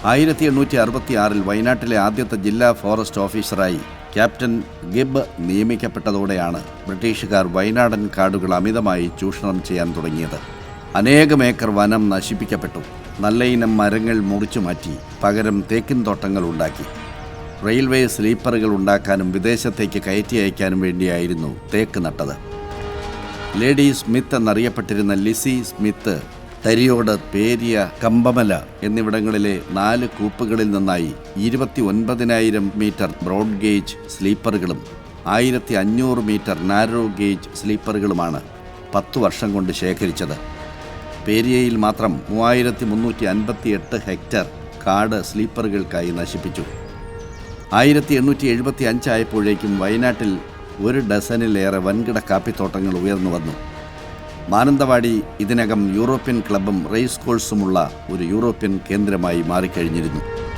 1866 വയനാട്ടിലെ ആദ്യത്തെ ജില്ലാ ഫോറസ്റ്റ് ഓഫീസറായി ക്യാപ്റ്റൻ ഗിബ് നിയമിക്കപ്പെട്ടതോടെയാണ് ബ്രിട്ടീഷുകാർ വയനാടൻ കാടുകൾ അമിതമായി ചൂഷണം ചെയ്യാൻ തുടങ്ങിയത്. അനേകം ഏക്കർ വനം നശിപ്പിക്കപ്പെട്ടു. നല്ല ഇനം മരങ്ങൾ മുറിച്ചു മാറ്റി പകരം തേക്കിൻ തോട്ടങ്ങൾ ഉണ്ടാക്കി. റെയിൽവേ സ്ലീപ്പറുകൾ ഉണ്ടാക്കാനും വിദേശത്തേക്ക് കയറ്റി അയക്കാനും വേണ്ടിയായിരുന്നു തേക്ക് നട്ടത്. ലേഡി സ്മിത്ത് എന്നറിയപ്പെട്ടിരുന്ന ലിസി സ്മിത്ത് തരിയോട്, പേരിയ, കമ്പമല എന്നിവിടങ്ങളിലെ 4 കൂപ്പുകളിൽ നിന്നായി 29,000 മീറ്റർ ബ്രോഡ് ഗേജ് സ്ലീപ്പറുകളും 1,500 മീറ്റർ നാരോ ഗേജ് സ്ലീപ്പറുകളുമാണ് 10 വർഷം കൊണ്ട് ശേഖരിച്ചത്. പേരിയയിൽ മാത്രം 3,358 ഹെക്ടർ കാട് സ്ലീപ്പറുകൾക്കായി നശിപ്പിച്ചു. 1875 ആയപ്പോഴേക്കും വയനാട്ടിൽ 1 ഡസനിലേറെ വൻകിട കാപ്പിത്തോട്ടങ്ങൾ ഉയർന്നു വന്നു. മാനന്തവാടി ഇതിനകം യൂറോപ്യൻ ക്ലബ്ബും റേസ് കോഴ്സുമുള്ള ഒരു യൂറോപ്യൻ കേന്ദ്രമായി മാറിക്കഴിഞ്ഞിരുന്നു.